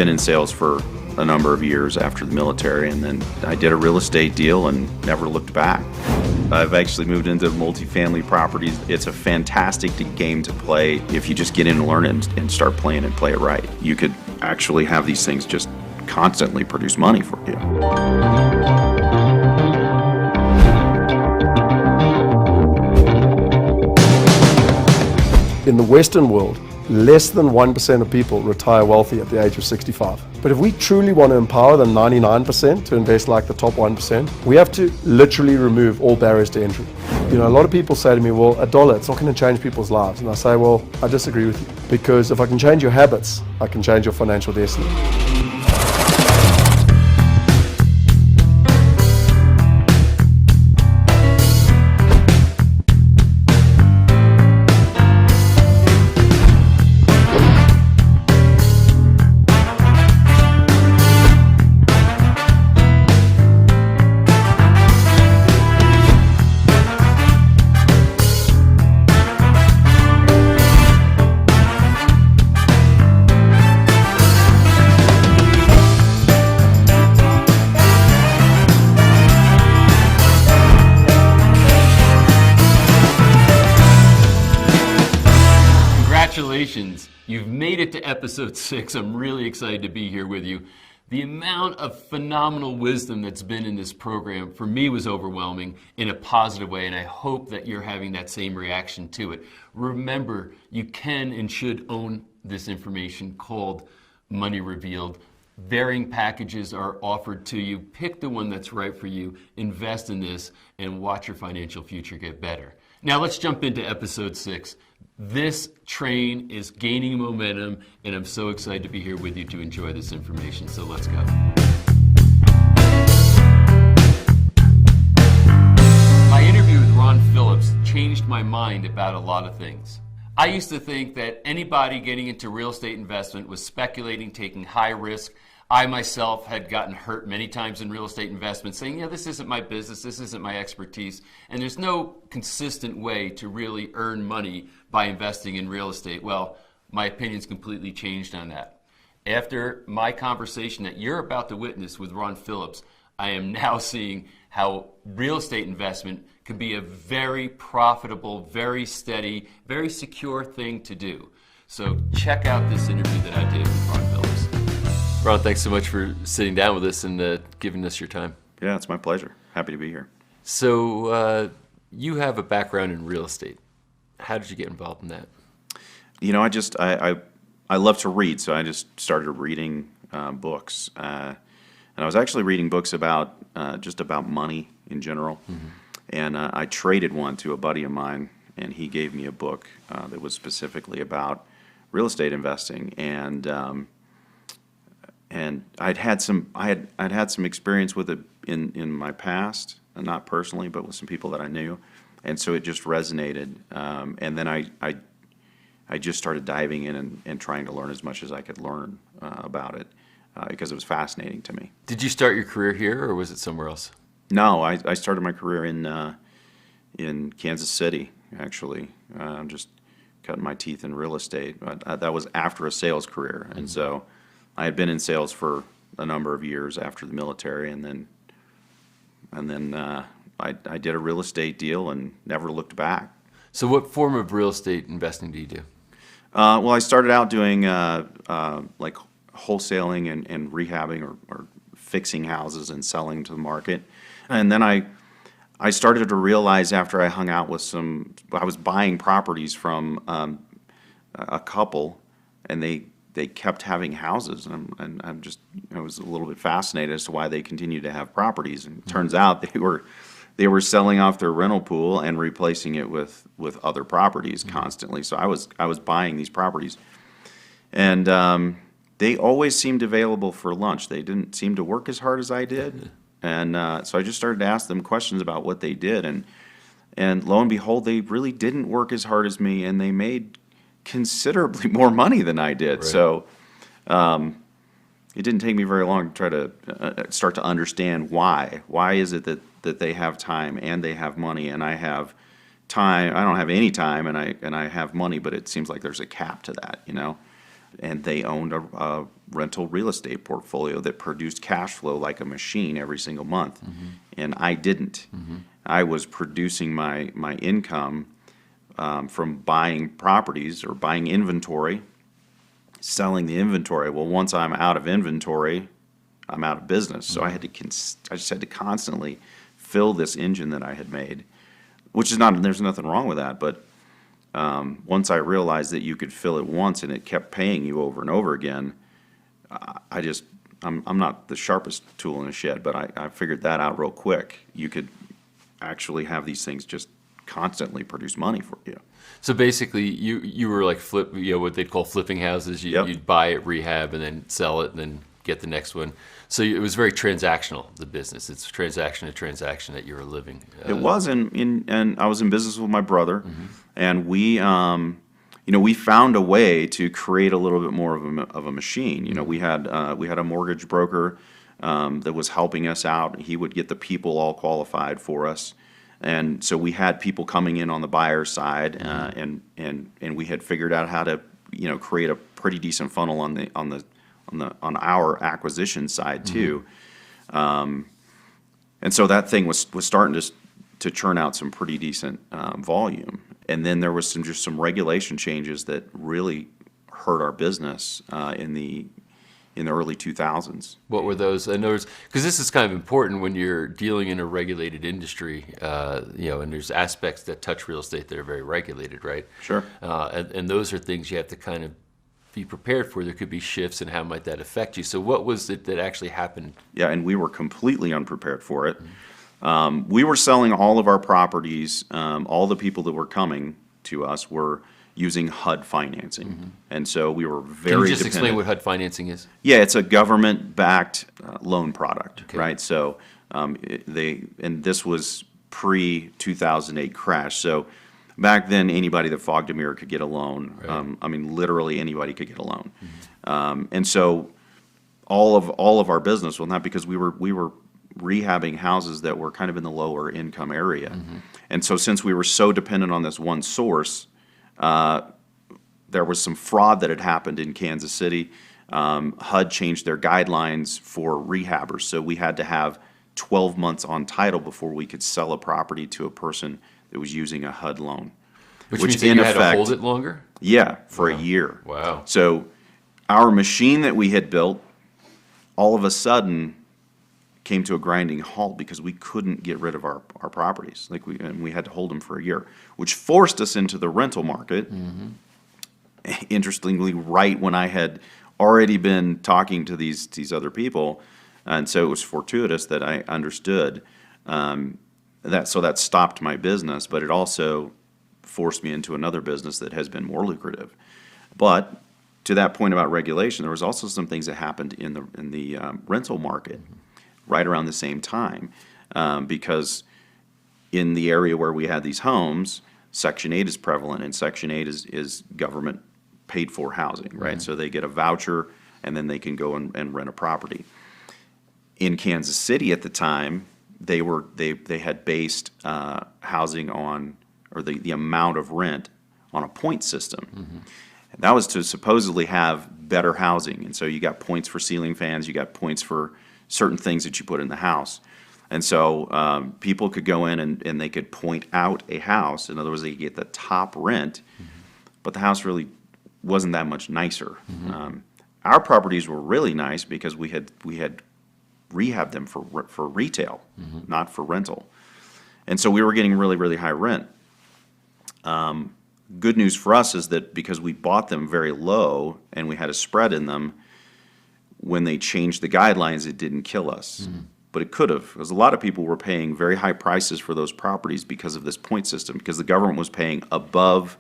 had been in sales for a number of years after the military, and then I did a real estate deal and never looked back. I've actually moved into multifamily properties. It's a fantastic game to play if you just get in and learn it and start playing and play it right. You could actually have these things just constantly produce money for you. In the Western world, less than 1% of people retire wealthy at the age of 65. But if we truly want to empower the 99% to invest like the top 1%, we have to literally remove all barriers to entry. You know, a lot of people say to me, well, $1, it's not going to change people's lives. And I say, well, I disagree with you. Because if I can change your habits, I can change your financial destiny. Congratulations, you've made it to episode 6. I'm really excited to be here with you. The amount of phenomenal wisdom that's been in this program for me was overwhelming in a positive way, and I hope that you're having that same reaction to it. Remember, you can and should own this information called Money Revealed. Varying packages are offered to you. Pick the one that's right for you, invest in this, and watch your financial future get better. Now let's jump into episode 6. This train is gaining momentum, and I'm so excited to be here with you to enjoy this information. So let's go. My interview with Ron Phillips changed my mind about a lot of things. I used to think that anybody getting into real estate investment was speculating, taking high risk. I myself had gotten hurt many times in real estate investment saying, yeah, this isn't my business, this isn't my expertise, and there's no consistent way to really earn money by investing in real estate. Well, my opinion's completely changed on that. After my conversation that you're about to witness with Ron Phillips, I am now seeing how real estate investment can be a very profitable, very steady, very secure thing to do. So check out this interview that I did with Ron Phillips. Ron, thanks so much for sitting down with us and giving us your time. Yeah, it's my pleasure. Happy to be here. So you have a background in real estate. How did you get involved in that? You know, I love to read, so I just started reading books. And I was actually reading books about just about money in general. Mm-hmm. And I traded one to a buddy of mine, and he gave me a book that was specifically about real estate investing. And I'd had some experience with it in my past, not personally, but with some people that I knew, and so it just resonated. And then I just started diving in and trying to learn as much as I could learn about it because it was fascinating to me. Did you start your career here, or was it somewhere else? No, I started my career in Kansas City, actually. Just cutting my teeth in real estate. But that was after a sales career, and so I had been in sales for a number of years after the military, and then I did a real estate deal and never looked back. So what form of real estate investing do you do? Well, I started out doing like wholesaling and rehabbing or fixing houses and selling to the market. And then I started to realize after I hung out with I was buying properties from a couple, and they kept having houses, and I was a little bit fascinated as to why they continued to have properties. And it turns out they were selling off their rental pool and replacing it with other properties constantly. So I was buying these properties, and they always seemed available for lunch. They didn't seem to work as hard as I did, and so I just started to ask them questions about what they did, and lo and behold, they really didn't work as hard as me, and they made considerably more money than I did. Right. So it didn't take me very long to try to start to understand why. Why is it that they have time and they have money, and I have time? I don't have any time, and I have money, but it seems like there's a cap to that, you know. and they owned a rental real estate portfolio that produced cash flow like a machine every single month, and I didn't. I was producing my income from buying properties or buying inventory, selling the inventory. Well, once I'm out of inventory, I'm out of business. So I just had to constantly fill this engine that I had made, which is not, there's nothing wrong with that, but once I realized that you could fill it once and it kept paying you over and over again, I'm not the sharpest tool in the shed, but I figured that out real quick. You could actually have these things just constantly produce money for you. So basically, you were like what they'd call flipping houses. Yep. You'd buy it, rehab, and then sell it, and then get the next one. So it was very transactional, the business. It's transaction to transaction that you were living. It was, and I was in business with my brother, and we found a way to create a little bit more of a machine. We had a mortgage broker that was helping us out. He would get the people all qualified for us. And so we had people coming in on the buyer side, and we had figured out how to, create a pretty decent funnel on our acquisition side too. And so that thing was starting to churn out some pretty decent volume. And then there was some regulation changes that really hurt our business in the early 2000s. What were those? In other words, because this is kind of important when you're dealing in a regulated industry, and there's aspects that touch real estate that are very regulated, right? Sure. And those are things you have to kind of be prepared for. There could be shifts, and how might that affect you? So what was it that actually happened? Yeah, and we were completely unprepared for it. We were selling all of our properties. All the people that were coming to us were using HUD financing, and so we were very. Can you just dependent. explain what HUD financing is? Yeah, it's a government-backed loan product, Okay. right? So and this was pre-2008 crash. So back then, anybody that fogged a mirror could get a loan. Right. Literally anybody could get a loan, and so all of our business, well, not because we were rehabbing houses that were kind of in the lower income area, and so since we were so dependent on this one source. There was some fraud that had happened in Kansas City. HUD changed their guidelines for rehabbers, so we had to have 12 months on title before we could sell a property to a person that was using a HUD loan. Which means that you had to hold it longer? Yeah, for a year. Wow. So our machine that we had built, all of a sudden, came to a grinding halt because we couldn't get rid of our properties. And we had to hold them for a year, which forced us into the rental market. Interestingly, right when I had already been talking to these other people, and so it was fortuitous that I understood that. So that stopped my business, but it also forced me into another business that has been more lucrative. But to that point about regulation, there was also some things that happened in the rental market right around the same time, because in the area where we had these homes, Section 8 is prevalent, and Section 8 is government paid for housing, right? So they get a voucher, and then they can go and rent a property. In Kansas City at the time, they had based housing on, or the amount of rent on a point system. And that was to supposedly have better housing, and so you got points for ceiling fans, you got points for certain things that you put in the house. And so people could go in and they could point out a house. In other words, they could get the top rent, but the house really wasn't that much nicer. Our properties were really nice because we had rehabbed them for retail, not for rental. And so we were getting really, really high rent. Good news for us is that because we bought them very low and we had a spread in them, when they changed the guidelines, it didn't kill us. But it could have, because a lot of people were paying very high prices for those properties because of this point system, because the government was paying above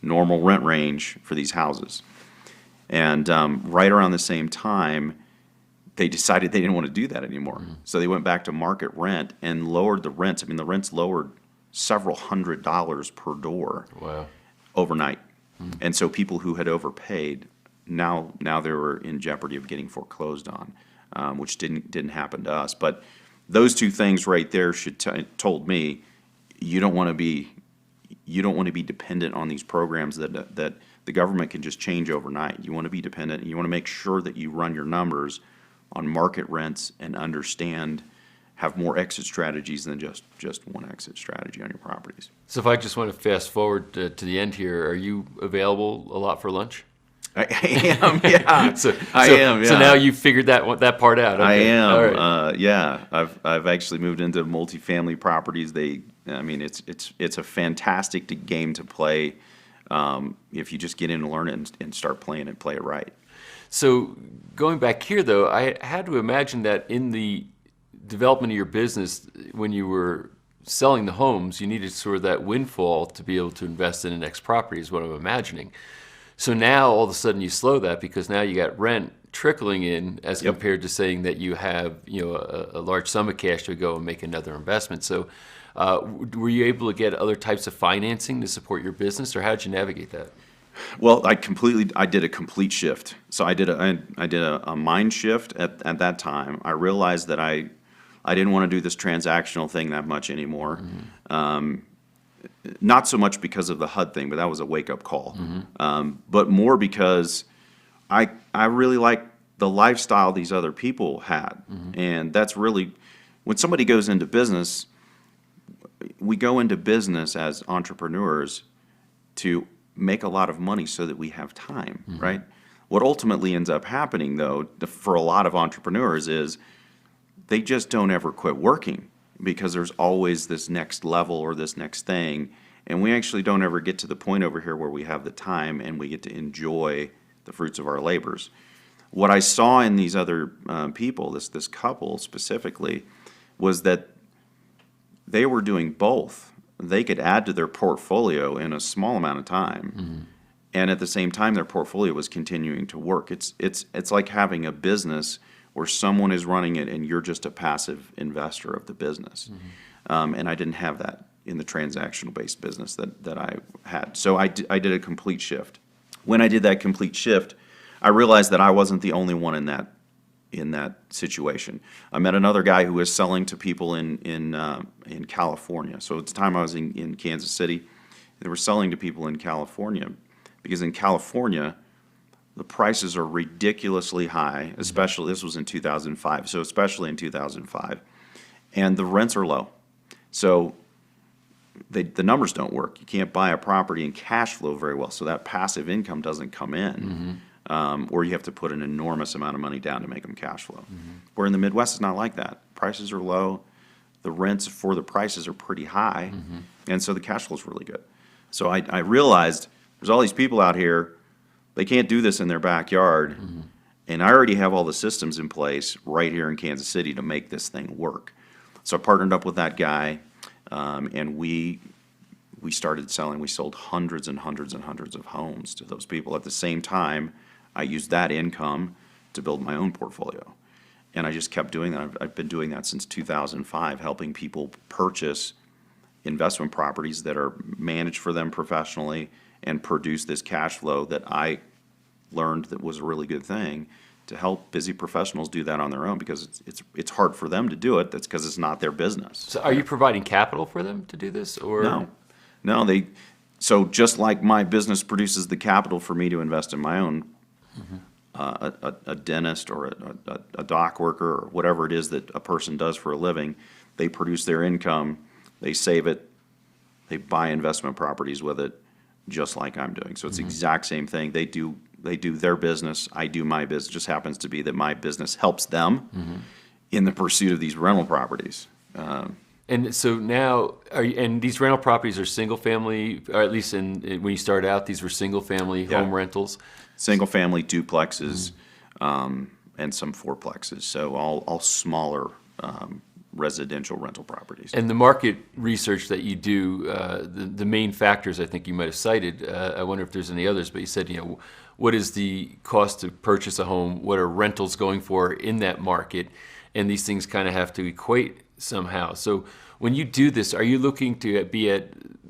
normal rent range for these houses. And right around the same time, they decided they didn't want to do that anymore. So they went back to market rent and lowered the rents. I mean, the rents lowered several $100s per door. Wow. Overnight. And so people who had overpaid, now they were in jeopardy of getting foreclosed on, which didn't happen to us. But those two things right there told me you don't want to be you don't want to be dependent on these programs that the government can just change overnight. You want to be dependent. You want to make sure that you run your numbers on market rents and have more exit strategies than just one exit strategy on your properties. So if I just want to fast forward to the end here, are you available a lot for lunch? I am, yeah. I am, yeah. So now you've figured that part out. Okay. I am, All right. yeah. I've actually moved into multifamily properties. It's a fantastic game to play if you just get in and learn it and start playing and play it right. So going back here, though, I had to imagine that in the development of your business, when you were selling the homes, you needed sort of that windfall to be able to invest in the next property, is what I'm imagining. So now all of a sudden you slow that because now you got rent trickling in as compared to saying that you have a large sum of cash to go and make another investment. So were you able to get other types of financing to support your business, or how did you navigate that? Well, I did a complete shift. So I did a mind shift at that time. I realized that I didn't want to do this transactional thing that much anymore. Not so much because of the HUD thing, but that was a wake-up call. But more because I really like the lifestyle these other people had. And that's really, when somebody goes into business, we go into business as entrepreneurs to make a lot of money so that we have time, right? What ultimately ends up happening, though, for a lot of entrepreneurs is they just don't ever quit working because there's always this next level or this next thing. And we actually don't ever get to the point over here where we have the time and we get to enjoy the fruits of our labors. What I saw in these other people, this couple specifically, was that they were doing both. They could add to their portfolio in a small amount of time, and at the same time, their portfolio was continuing to work. It's like having a business where someone is running it and you're just a passive investor of the business. And I didn't have that in the transactional-based business that I had. So I did a complete shift. When I did that complete shift, I realized that I wasn't the only one in that situation. I met another guy who was selling to people in California. So at the time I was in Kansas City, they were selling to people in California because in California, the prices are ridiculously high, especially, this was in 2005, so especially in 2005, and the rents are low. So the numbers don't work. You can't buy a property and cash flow very well, so that passive income doesn't come in. Or you have to put an enormous amount of money down to make them cash flow. Where in the Midwest, it's not like that. Prices are low. The rents for the prices are pretty high. And so the cash flow is really good. So I realized there's all these people out here, they can't do this in their backyard. And I already have all the systems in place right here in Kansas City to make this thing work. So I partnered up with that guy, and we started selling. We sold hundreds and hundreds and hundreds of homes to those people. At the same time, I used that income to build my own portfolio. And I just kept doing that. I've been doing that since 2005, helping people purchase investment properties that are managed for them professionally and produce this cash flow that I learned that was a really good thing to help busy professionals do that on their own, because it's hard for them to do it. That's because it's not their business. So are you providing capital for them to do this, or No, so just like my business produces the capital for me to invest in my own, a dentist or a dock worker or whatever it is that a person does for a living, they produce their income, they save it, they buy investment properties with it, just like I'm doing. So it's the exact same thing. They do their business, I do my business. It just happens to be that my business helps them in the pursuit of these rental properties. And so now, and these rental properties are single family, or at least when you started out, these were single family home rentals? Single family duplexes, and some fourplexes. So all smaller residential rental properties. And the market research that you do, the main factors I think you might have cited, I wonder if there's any others, but you said, what is the cost to purchase a home? What are rentals going for in that market? And these things kind of have to equate somehow. So when you do this, are you looking to be at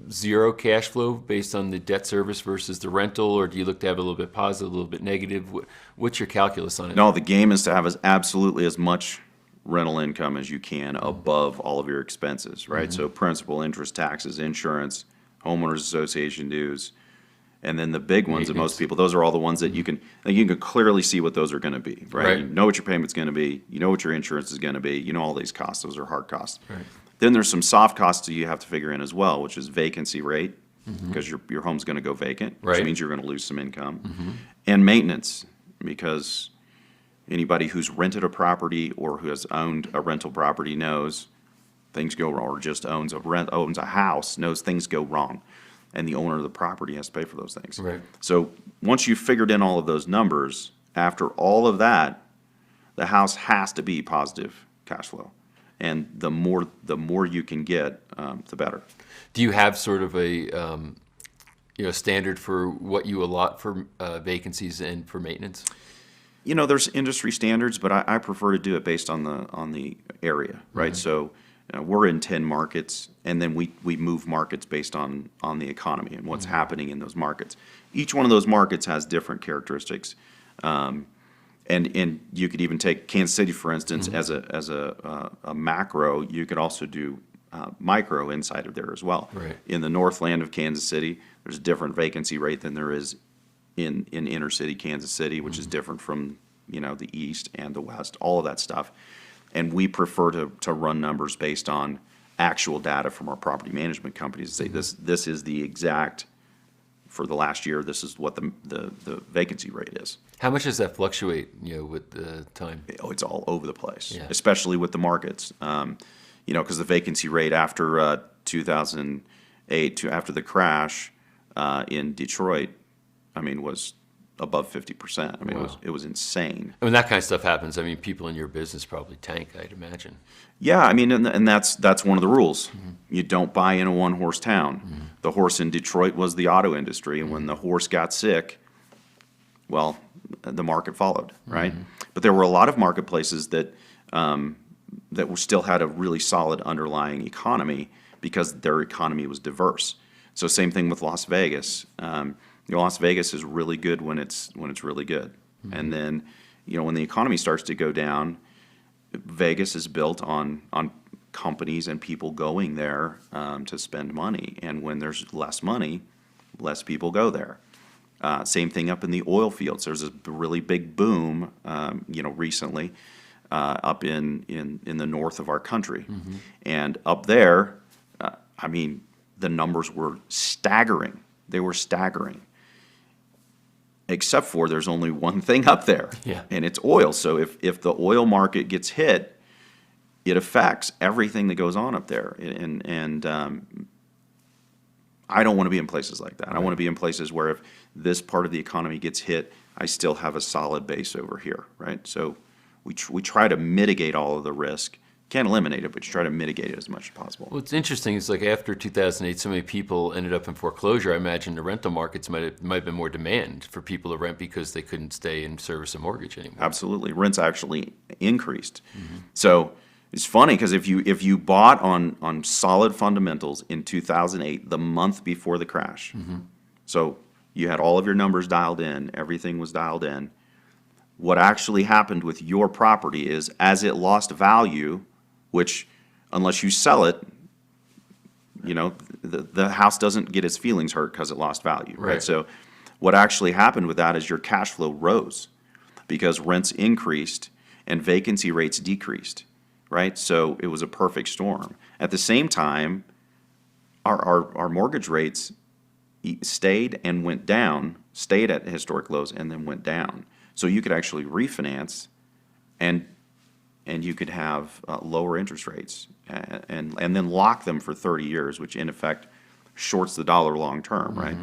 zero cash flow based on the debt service versus the rental, or do you look to have a little bit positive, a little bit negative? What's your calculus on it? No, the game is to have absolutely as much rental income as you can above all of your expenses, right? So principal, interest, taxes, insurance, homeowners association dues, and then the big ones that most Maintenance. people, those are all the ones that you can clearly see what those are going to be, right? Right. You know what your payment's going to be, you know what your insurance is going to be, you know all these costs. Those are hard costs. Right. Then there's some soft costs that you have to figure in as well, which is vacancy rate, because your home's going to go vacant, which Right. means you're going to lose some income, and maintenance, because anybody who's rented a property or who has owned a rental property knows things go wrong, or just owns a house, knows things go wrong, and the owner of the property has to pay for those things. Right. So once you've figured in all of those numbers, after all of that, the house has to be positive cash flow, and the more you can get, the better. Do you have sort of a standard for what you allot for vacancies and for maintenance? There's industry standards, but I prefer to do it based on the area, right? So we're in 10 markets, and then we move markets based on the economy and what's happening in those markets. Each one of those markets has different characteristics, and you could even take Kansas City, for instance, as a macro. You could also do micro inside of there as well. Right. In the Northland of Kansas City, there's a different vacancy rate than there is in inner city Kansas City, which is different from the east and the west, all of that stuff. And we prefer to run numbers based on actual data from our property management companies to say this is the exact, for the last year, this is what the vacancy rate is. How much does that fluctuate, with the time? Oh, it's all over the place, Yeah. especially with the markets. Because the vacancy rate after 2008, after the crash in Detroit, was above 50%. Wow. It was insane. When that kind of stuff happens, people in your business probably tank, I'd imagine. Yeah, and that's one of the rules. You don't buy in a one-horse town. The horse in Detroit was the auto industry, and when the horse got sick, well, the market followed, right? But there were a lot of marketplaces that still had a really solid underlying economy because their economy was diverse. So same thing with Las Vegas. Las Vegas is really good when it's really good, and then when the economy starts to go down, Vegas is built on companies and people going there to spend money, and when there's less money, less people go there. Same thing up in the oil fields. There's a really big boom, recently up in the north of our country, and up there, the numbers were staggering. They were staggering. Except for there's only one thing up there, Yeah. and it's oil. So if the oil market gets hit, it affects everything that goes on up there. And I don't want to be in places like that. I want to be in places where if this part of the economy gets hit, I still have a solid base over here, right? So we try to mitigate all of the risk. Can't eliminate it, but you try to mitigate it as much as possible. Well, it's interesting. It's like after 2008, so many people ended up in foreclosure. I imagine the rental markets might have been more demand for people to rent because they couldn't stay and service a mortgage anymore. Absolutely, rents actually increased. So it's funny because if you bought on solid fundamentals in 2008, the month before the crash, so you had all of your numbers dialed in, everything was dialed in. What actually happened with your property is as it lost value, which unless you sell it, the house doesn't get its feelings hurt because it lost value, right? Right. So what actually happened with that is your cash flow rose because rents increased and vacancy rates decreased, right? So it was a perfect storm. At the same time, our mortgage rates stayed and went down, stayed at historic lows and then went down. So you could actually refinance and you could have lower interest rates and then lock them for 30 years, which in effect shorts the dollar long term, right?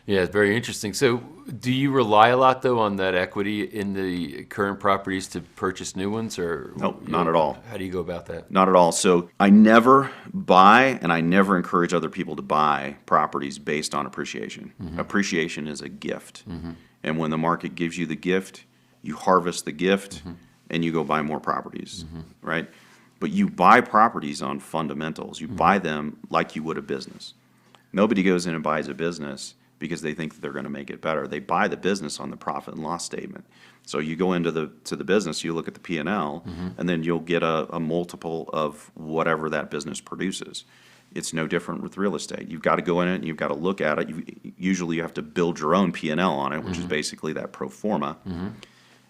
Yeah, it's very interesting. So do you rely a lot, though, on that equity in the current properties to purchase new ones? Or Nope, not at all. How do you go about that? Not at all. So I never buy and I never encourage other people to buy properties based on appreciation. Appreciation is a gift. And when the market gives you the gift, you harvest the gift and you go buy more properties, right? But you buy properties on fundamentals. You buy them like you would a business. Nobody goes in and buys a business because they think that they're going to make it better. They buy the business on the profit and loss statement. So you go into the business, you look at the P&L, and then you'll get a multiple of whatever that business produces. It's no different with real estate. You've got to go in it and you've got to look at it. Usually you have to build your own P&L on it, which is basically that pro forma.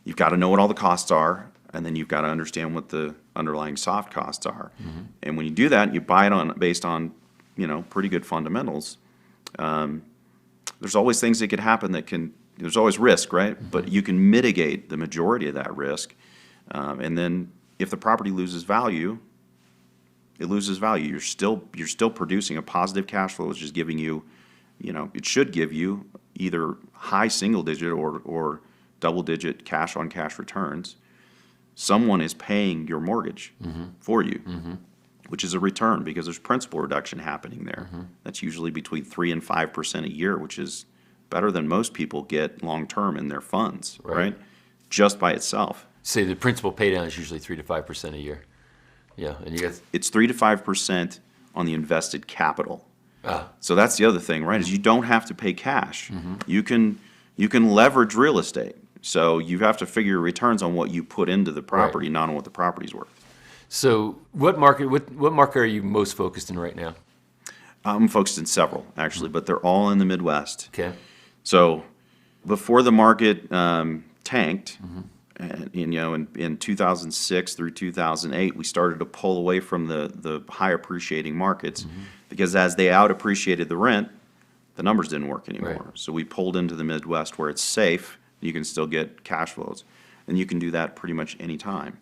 You've got to know what all the costs are, and then you've got to understand what the underlying soft costs are. And when you do that, you buy it based on, pretty good fundamentals. There's always things that could happen there's always risk, right? But you can mitigate the majority of that risk. And then if the property loses value, it loses value. You're still producing a positive cash flow, which is giving you, it should give you either high single digit or double digit cash on cash returns. Someone is paying your mortgage for you, which is a return because there's principal reduction happening there. That's usually between 3 and 5% a year, which is better than most people get long term in their funds, right? Just by itself. Say the principal pay down is usually 3 to 5% a year. Yeah, and you got It's 3 to 5% on the invested capital. So that's the other thing, right? Is you don't have to pay cash. You can leverage real estate. So you have to figure your returns on what you put into the property, not on what the property's worth. So what market are you most focused in right now? I'm focused in several, actually, but they're all in the Midwest. Okay. So before the market tanked, and, in 2006 through 2008, we started to pull away from the high appreciating markets because as they out appreciated the rent, the numbers didn't work anymore. Right. So we pulled into the Midwest where it's safe, you can still get cash flows, and you can do that pretty much any time.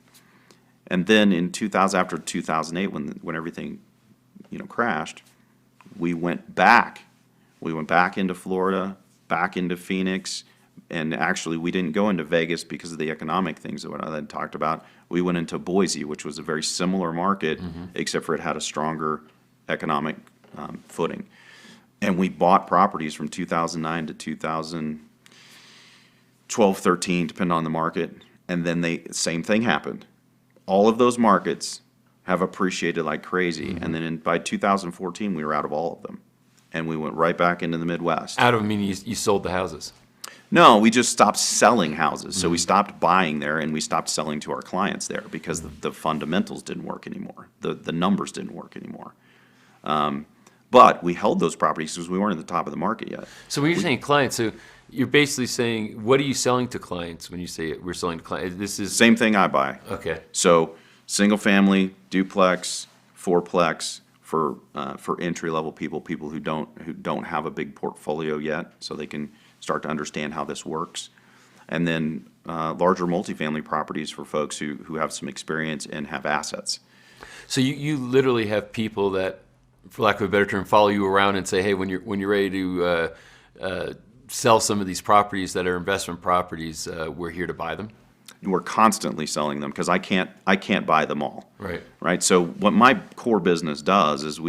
And then in after 2008, when everything crashed, we went back. We went back into Florida, back into Phoenix. And actually, we didn't go into Vegas because of the economic things that I had talked about. We went into Boise, which was a very similar market, except for it had a stronger economic footing. And we bought properties from 2009 to 2012, 13, depending on the market. And then same thing happened. All of those markets have appreciated like crazy. And then by 2014, we were out of all of them. And we went right back into the Midwest. Out of meaning you sold the houses. No, we just stopped selling houses. So we stopped buying there and we stopped selling to our clients there because the fundamentals didn't work anymore. The numbers didn't work anymore. But we held those properties because we weren't at the top of the market yet. So when you're saying clients, so you're basically saying, what are you selling to clients when you say we're selling to clients? This is Same thing I buy. Okay. So single family, duplex, fourplex for entry level people who don't have a big portfolio yet, so they can start to understand how this works. And then larger multifamily properties for folks who have some experience and have assets. So you literally have people that, for lack of a better term, follow you around and say, hey, when you're ready to sell some of these properties that are investment properties, we're here to buy them. We're constantly selling them because I can't buy them all. Right. So what my core business does is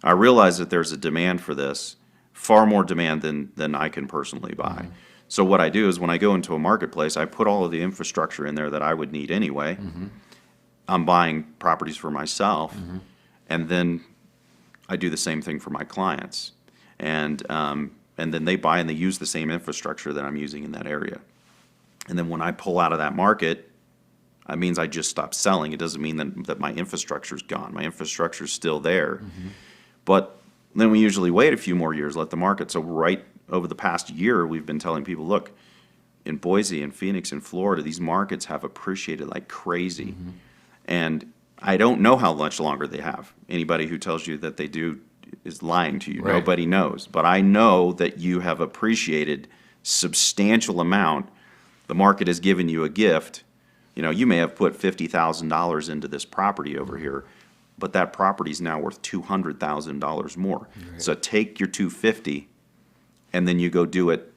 I realize that there's a demand for this, far more demand than I can personally buy. So what I do is when I go into a marketplace, I put all of the infrastructure in there that I would need anyway. I'm buying properties for myself, and then I do the same thing for my clients. And then they buy and they use the same infrastructure that I'm using in that area. And then when I pull out of that market, that means I just stop selling. It doesn't mean that my infrastructure's gone. My infrastructure's still there. But then we usually wait a few more years, let the market. So right over the past year, we've been telling people, look, in Boise and Phoenix and Florida, these markets have appreciated like crazy. And I don't know how much longer they have. Anybody who tells you that they do is lying to you. Right. Nobody knows. But I know that you have appreciated substantial amount. The market has given you a gift. You may have put $50,000 into this property over here, but that property is now worth $200,000 more. Right. So take your $250,000 and then you go do it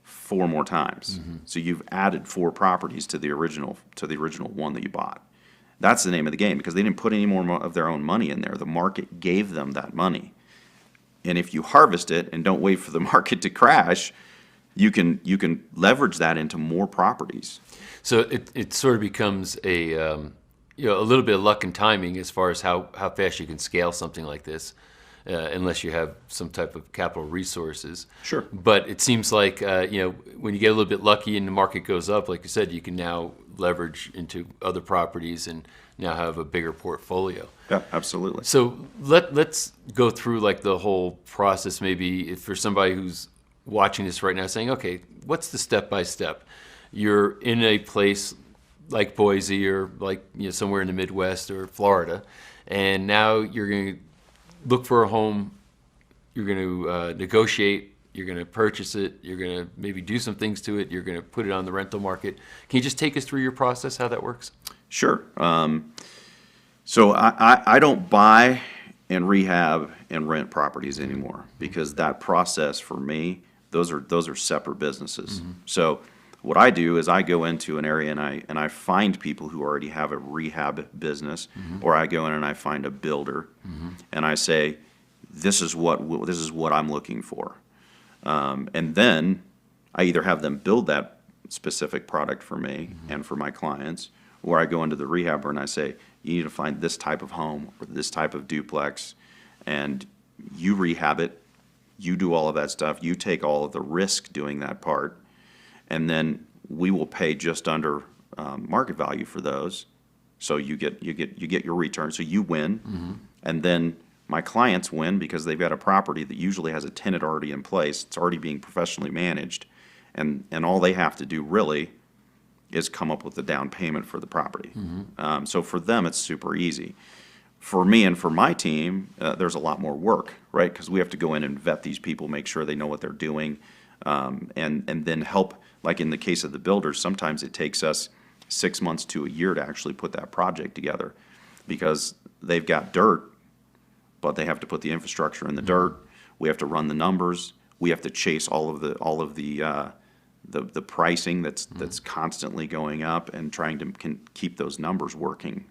4 more times. So you've added 4 properties to the original one that you bought. That's the name of the game because they didn't put any more of their own money in there. The market gave them that money. And if you harvest it and don't wait for the market to crash, you can leverage that into more properties. So it sort of becomes a little bit of luck and timing as far as how fast you can scale something like this, unless you have some type of capital resources. Sure. But it seems like when you get a little bit lucky and the market goes up, like you said, you can now leverage into other properties and now have a bigger portfolio. Yeah, absolutely. So let's go through like the whole process, maybe if for somebody who's watching this right now saying, okay, what's the step-by-step? You're in a place like Boise or like somewhere in the Midwest or Florida, and now you're going to look for a home, you're going to negotiate, you're going to purchase it, you're going to maybe do some things to it, you're going to put it on the rental market. Can you just take us through your process, how that works? Sure. So I don't buy and rehab and rent properties anymore because that process for me, those are separate businesses. So what I do is I go into an area and I find people who already have a rehab business, or I go in and I find a builder, and I say, this is what I'm looking for, and then I either have them build that specific product for me and for my clients, or I go into the rehabber and I say, you need to find this type of home or this type of duplex, and you rehab it, you do all of that stuff, you take all of the risk doing that part, and then we will pay just under market value for those. So you get your return. So you win, and then my clients win because they've got a property that usually has a tenant already in place. It's already being professionally managed, and all they have to do really is come up with the down payment for the property. So for them, it's super easy. For me and for my team, there's a lot more work, right? Because we have to go in and vet these people, make sure they know what they're doing, and then help. Like in the case of the builders, sometimes it takes us 6 months to a year to actually put that project together because they've got dirt, but they have to put the infrastructure in the dirt. We have to run the numbers. We have to chase all of the pricing that's constantly going up and trying to keep those numbers working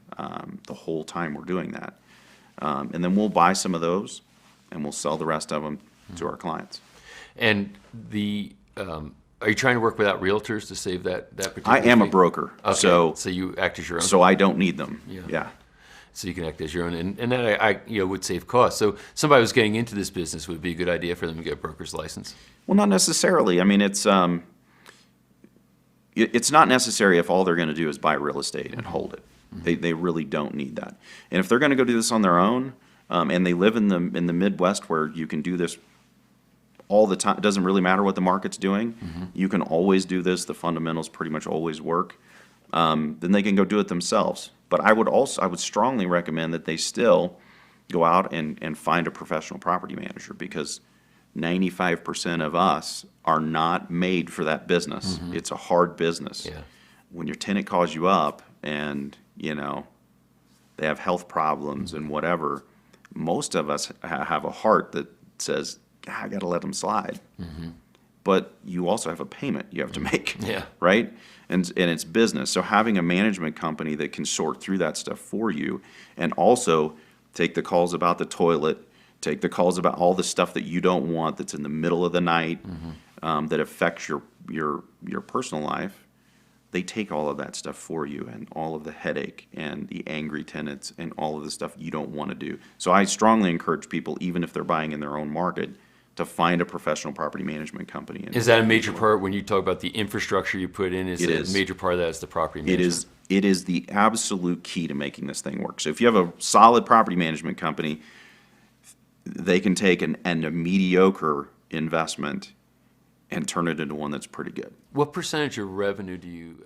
the whole time we're doing that. And then we'll buy some of those and we'll sell the rest of them to our clients. And are you trying to work without realtors to save that particular I am a fee? broker, Okay. so you act as your own. so I don't need them. Yeah. Yeah. So you can act as your own, and that I would save costs. So somebody who's getting into this business, would it be a good idea for them to get a broker's license? Well, not necessarily. I mean, it's not necessary if all they're going to do is buy real estate and hold it. They really don't need that. And if they're going to go do this on their own, and they live in the Midwest where you can do this all the time, it doesn't really matter what the market's doing. You can always do this. The fundamentals pretty much always work. Then they can go do it themselves. But I would strongly recommend that they still go out and find a professional property manager because 95% of us are not made for that business. It's a hard business. Yeah. When your tenant calls you up and, they have health problems and whatever, most of us have a heart that says, I got to let them slide. But you also have a payment you have to make, Yeah. right? And it's business. So having a management company that can sort through that stuff for you and also take the calls about the toilet, take the calls about all the stuff that you don't want that's in the middle of the night, that affects your personal life, they take all of that stuff for you and all of the headache and the angry tenants and all of the stuff you don't want to do. So I strongly encourage people, even if they're buying in their own market, to find a professional property management company. And Is that a major part when you talk about the infrastructure you put in? Is It a is. major part of that is the property management? It is the absolute key to making this thing work. So if you have a solid property management company, they can take a mediocre investment and turn it into one that's pretty good. What percentage of revenue do you